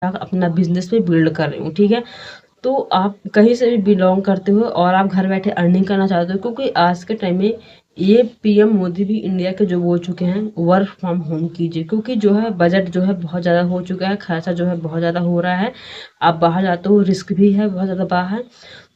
अपना बिजनेस में बिल्ड कर रही हूँ, ठीक है। तो आप कहीं से भी बिलोंग करते हो और आप घर बैठे अर्निंग करना चाहते हो, क्योंकि आज के टाइम में ये पीएम मोदी भी इंडिया के जो बोल चुके हैं वर्क फ्रॉम होम कीजिए, क्योंकि जो है बजट जो है बहुत ज़्यादा हो चुका है, खर्चा जो है बहुत ज़्यादा हो रहा है। आप बाहर जाते हो, रिस्क भी है बहुत ज़्यादा बाहर,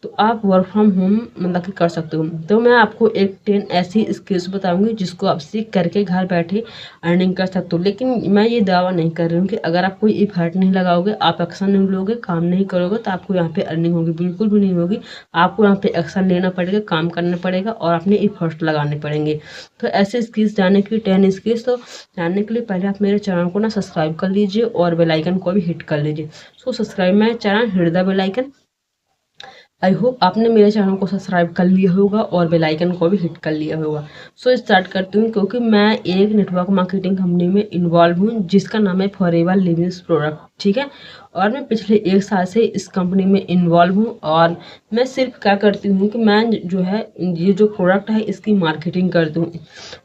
तो आप वर्क फ्रॉम होम मतलब कि कर सकते हो। तो मैं आपको एक 10 ऐसी स्किल्स बताऊंगी जिसको आप सीख करके घर बैठे अर्निंग कर सकते हो। लेकिन मैं ये दावा नहीं कर रही हूँ कि अगर आप कोई इफर्ट नहीं लगाओगे, आप एक्शन नहीं लोगे, काम नहीं करोगे, तो आपको यहाँ पे अर्निंग होगी, बिल्कुल भी नहीं होगी। आपको यहाँ पे एक्शन लेना पड़ेगा, काम करना पड़ेगा और अपने इफर्ट लगाने पड़ेंगे। तो ऐसे स्किल्स जानने के लिए 10 स्किल्स तो जानने के लिए पहले आप मेरे चैनल को ना सब्सक्राइब कर लीजिए और बेल आइकन को भी हिट कर लीजिए। So subscribe my channel, hit the bell icon. I hope आपने मेरे चैनल को सब्सक्राइब कर लिया होगा और बेल आइकन को भी हिट कर लिया होगा। सो स्टार्ट करती हूँ, क्योंकि मैं एक नेटवर्क मार्केटिंग कंपनी में इन्वॉल्व हूँ जिसका नाम है फॉरएवर लिविंग्स प्रोडक्ट, ठीक है। और मैं पिछले 1 साल से इस कंपनी में इन्वॉल्व हूँ और मैं सिर्फ क्या करती हूँ कि मैं जो है ये जो प्रोडक्ट है इसकी मार्केटिंग करती हूँ।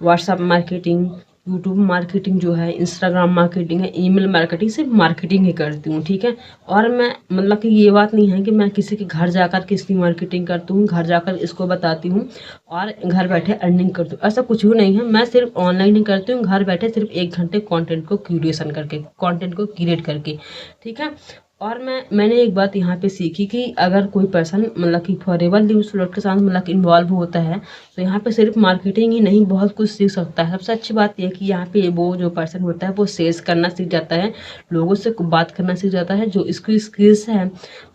व्हाट्सएप मार्केटिंग, यूट्यूब मार्केटिंग जो है, इंस्टाग्राम मार्केटिंग है, ईमेल मार्केटिंग, सिर्फ मार्केटिंग ही करती हूँ, ठीक है। और मैं मतलब कि ये बात नहीं है कि मैं किसी के घर जाकर के इसकी मार्केटिंग करती हूँ, घर जाकर इसको बताती हूँ और घर बैठे अर्निंग करती हूँ, ऐसा कुछ भी नहीं है। मैं सिर्फ ऑनलाइन ही करती हूँ, घर बैठे सिर्फ 1 घंटे कंटेंट को क्रिएशन करके, कंटेंट को क्रिएट करके, ठीक है। और मैंने एक बात यहाँ पे सीखी कि अगर कोई पर्सन मतलब कि फॉरएवर लिव्स प्रोडक्ट के साथ मतलब कि इन्वॉल्व होता है, तो यहाँ पे सिर्फ मार्केटिंग ही नहीं बहुत कुछ सीख सकता है। सबसे अच्छी बात यह कि यहाँ पे वो जो पर्सन होता है वो सेल्स करना सीख जाता है, लोगों से बात करना सीख जाता है, जो इसकी स्किल्स है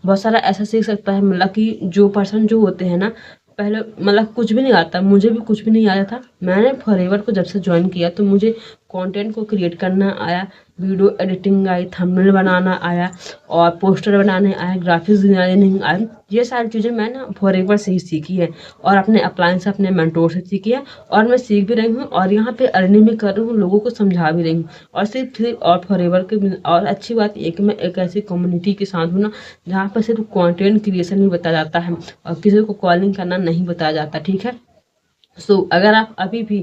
बहुत सारा ऐसा सीख सकता है। मतलब कि जो पर्सन जो होते हैं ना, पहले मतलब कुछ भी नहीं आता, मुझे भी कुछ भी नहीं आया था। मैंने फॉरएवर को जब से ज्वाइन किया तो मुझे कंटेंट को क्रिएट करना आया, वीडियो एडिटिंग आई, थंबनेल बनाना आया और पोस्टर बनाने आया, ग्राफिक्स डिजाइनिंग आई। ये सारी चीज़ें मैं ना फॉरएवर से ही सीखी है और अपने अपलाइन से, अपने मेंटोर से सीखी है। और मैं सीख भी रही हूँ और यहाँ पे अर्निंग भी कर रही हूँ, लोगों को समझा भी रही हूँ। और सिर्फ और फॉरएवर के और अच्छी बात ये कि मैं एक ऐसी कम्युनिटी के साथ हूँ ना जहाँ पर सिर्फ कंटेंट क्रिएशन ही बताया जाता है और किसी को कॉलिंग करना नहीं बताया जाता, ठीक है। सो अगर आप अभी भी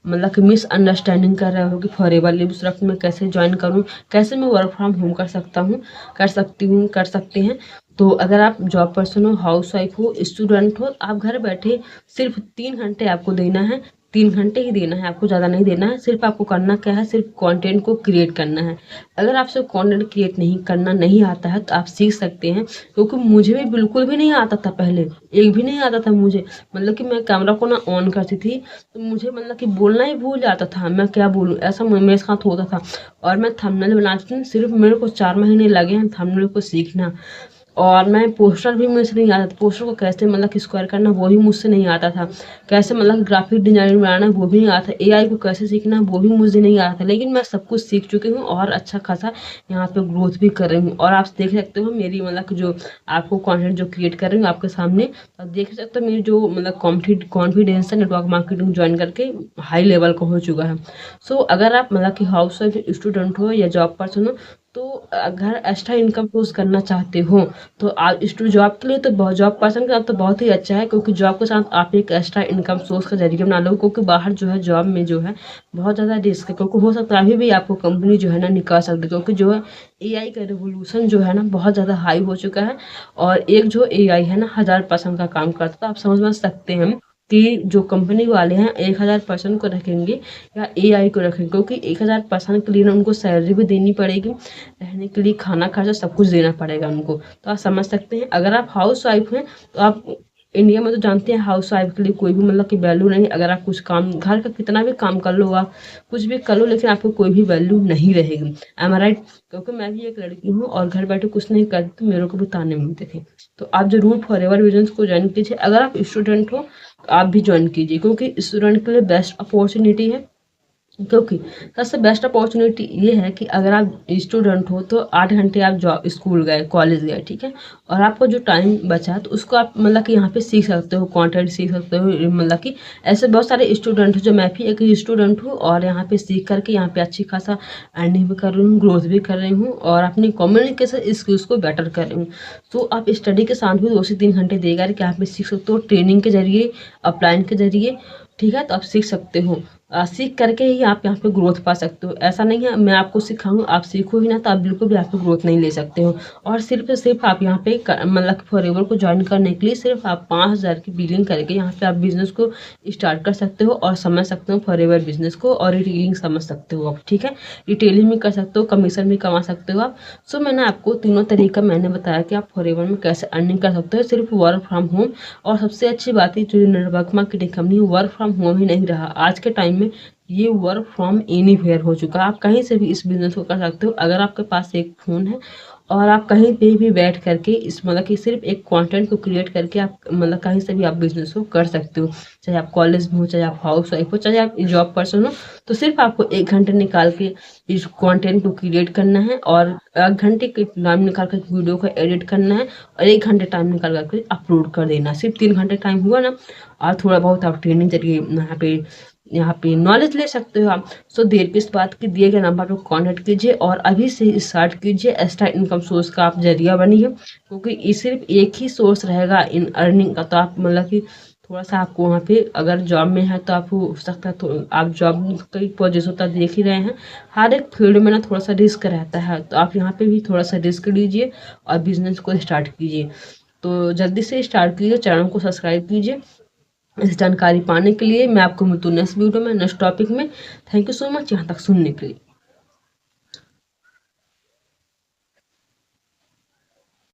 मतलब कि मिसअंडरस्टैंडिंग कर रहे हो कि फॉरएवर लिव्स प्रोडक्ट में कैसे ज्वाइन करूं, कैसे मैं वर्क फ्रॉम होम कर सकता हूं, कर सकती हूँ, कर सकते हैं, तो अगर आप जॉब पर्सन हो, हाउस वाइफ हो, स्टूडेंट हो, आप घर बैठे सिर्फ 3 घंटे आपको देना है, 3 घंटे ही देना है आपको, ज़्यादा नहीं देना है। सिर्फ आपको करना क्या है, सिर्फ कंटेंट को क्रिएट करना है। अगर आपसे कंटेंट क्रिएट नहीं करना नहीं आता है तो आप सीख सकते हैं, क्योंकि मुझे भी बिल्कुल भी नहीं आता था पहले, एक भी नहीं आता था मुझे। मतलब कि मैं कैमरा को ना ऑन करती थी तो मुझे मतलब कि बोलना ही भूल जाता था, मैं क्या बोलूँ, ऐसा मेरे साथ होता था। और मैं थंबनेल बनाती थी, सिर्फ मेरे को 4 महीने लगे हैं थंबनेल को सीखना। और मैं पोस्टर भी मुझसे नहीं आता था, पोस्टर को कैसे मतलब कि स्क्वायर करना वो भी मुझसे नहीं आता था, कैसे मतलब ग्राफिक डिजाइन बनाना वो भी नहीं आता, एआई को कैसे सीखना वो भी मुझे नहीं आता था। लेकिन मैं सब कुछ सीख चुकी हूँ और अच्छा खासा यहाँ पे ग्रोथ भी कर रही हूँ। और आप देख सकते हो मेरी मतलब कि जो आपको कंटेंट जो क्रिएट कर रही हूँ आपके सामने, आप देख सकते हो मेरी जो मतलब कॉन्फिडेंस है नेटवर्क मार्केटिंग ज्वाइन करके हाई लेवल का हो चुका है। सो अगर आप मतलब कि हाउस वाइफ, स्टूडेंट हो या जॉब पर्सन हो, तो अगर एक्स्ट्रा इनकम सोर्स करना चाहते हो तो आप जॉब के लिए तो बहुत, जॉब पर्सन के साथ तो बहुत ही अच्छा है, क्योंकि जॉब के साथ आप एक एक्स्ट्रा इनकम सोर्स का जरिए बना लो। क्योंकि बाहर जो है जॉब में जो है बहुत ज़्यादा रिस्क है, क्योंकि हो सकता है अभी भी आपको कंपनी जो है ना निकाल सकती है, क्योंकि जो है एआई का रिवोल्यूशन जो है ना बहुत ज़्यादा हाई हो चुका है। और एक जो एआई है ना 1000% का काम करता है, तो आप समझ सकते हैं कि जो कंपनी वाले हैं 1000% को रखेंगे या एआई को रखेंगे, क्योंकि 1000% के लिए ना उनको सैलरी भी देनी पड़ेगी, रहने के लिए खाना खर्चा सब कुछ देना पड़ेगा उनको। तो आप समझ सकते हैं अगर आप हाउस वाइफ हैं तो आप इंडिया में तो जानते हैं हाउस वाइफ के लिए कोई भी मतलब कि वैल्यू नहीं। अगर आप कुछ काम घर का कितना भी काम कर लो, आप कुछ भी कर लो, लेकिन आपको कोई भी वैल्यू नहीं रहेगी। एम आई राइट? क्योंकि मैं भी एक लड़की हूँ और घर बैठे कुछ नहीं करती तो मेरे को भी ताने मिलते थे। तो आप जरूर फॉरएवर विजन्स को ज्वाइन कीजिए। अगर आप स्टूडेंट हो तो आप भी ज्वाइन कीजिए, क्योंकि स्टूडेंट के लिए बेस्ट अपॉर्चुनिटी है। क्योंकि सबसे बेस्ट अपॉर्चुनिटी ये है कि अगर आप स्टूडेंट हो तो 8 घंटे आप जॉब स्कूल गए, कॉलेज गए, ठीक है, और आपको जो टाइम बचा तो उसको आप मतलब कि यहाँ पे सीख सकते हो, कंटेंट सीख सकते हो। मतलब कि ऐसे बहुत सारे स्टूडेंट हो, जो मैं भी एक स्टूडेंट हूँ और यहाँ पे सीख करके यहाँ पे अच्छी खासा अर्निंग भी कर रही हूँ, ग्रोथ भी कर रही हूँ और अपनी कम्युनिकेशन स्किल्स को बेटर कर रही हूँ। तो आप स्टडी के साथ भी 2 से 3 घंटे देकर के यहाँ पे सीख सकते हो, ट्रेनिंग के जरिए, अपलाइन के जरिए ठीक है, तो आप सीख सकते हो। सीख करके ही आप यहाँ पे ग्रोथ पा सकते हो। ऐसा नहीं है मैं आपको सिखाऊँ, आप सीखो ही ना तो आप बिल्कुल भी यहाँ पे ग्रोथ नहीं ले सकते हो। और सिर्फ आप यहाँ पे मतलब फॉरएवर को ज्वाइन करने के लिए सिर्फ आप 5,000 की बिलिंग करके यहाँ पे आप बिजनेस को स्टार्ट कर सकते हो और समझ सकते हो फॉरएवर बिजनेस को, और रिटेलिंग समझ सकते हो आप। ठीक है, रिटेलिंग भी कर सकते हो, कमीशन भी कमा सकते हो आप। सो मैंने आपको तीनों तरीका मैंने बताया कि आप फॉरएवर में कैसे अर्निंग कर सकते हो सिर्फ वर्क फ्रॉम होम। और सबसे अच्छी बात है जो network marketing company work from home ही नहीं रहा, आज के टाइम में ये वर्क फ्रॉम एनीवेयर हो चुका है। आप कहीं से भी इस बिजनेस को कर सकते हो अगर आपके पास एक फ़ोन है और आप कहीं पे भी बैठ करके इस मतलब कि सिर्फ एक कंटेंट को क्रिएट करके आप मतलब कहीं से भी आप बिजनेस को कर सकते हो। चाहे आप कॉलेज में हो, चाहे आप हाउस वाइफ हो, चाहे आप जॉब पर्सन हो, तो सिर्फ आपको 1 घंटे निकाल के इस कंटेंट को क्रिएट करना है और 1 घंटे के टाइम निकाल कर वीडियो को एडिट करना है और 1 घंटे टाइम निकाल कर अपलोड कर देना। सिर्फ 3 घंटे टाइम हुआ ना, और थोड़ा बहुत आप ट्रेनिंग जरिए यहाँ पे नॉलेज ले सकते हो आप। सो देर किस बात की, दिए गए नंबर पर कॉन्टैक्ट कीजिए और अभी से स्टार्ट कीजिए। एक्स्ट्रा इनकम सोर्स का आप जरिया बनिए, क्योंकि ये सिर्फ एक ही सोर्स रहेगा इन अर्निंग का। तो आप मतलब कि थोड़ा सा आपको वहाँ पे अगर जॉब में है तो आप हो सकता है तो आप जॉब कई पोजीशन तक देख ही रहे हैं, हर एक फील्ड में ना थोड़ा सा रिस्क रहता है, तो आप यहाँ पे भी थोड़ा सा रिस्क लीजिए और बिजनेस को स्टार्ट कीजिए। तो जल्दी से स्टार्ट कीजिए, चैनल को सब्सक्राइब कीजिए इस जानकारी पाने के लिए। मैं आपको मिलूँ नेक्स्ट वीडियो में, नेक्स्ट टॉपिक में। थैंक यू सो मच यहाँ तक सुनने के लिए।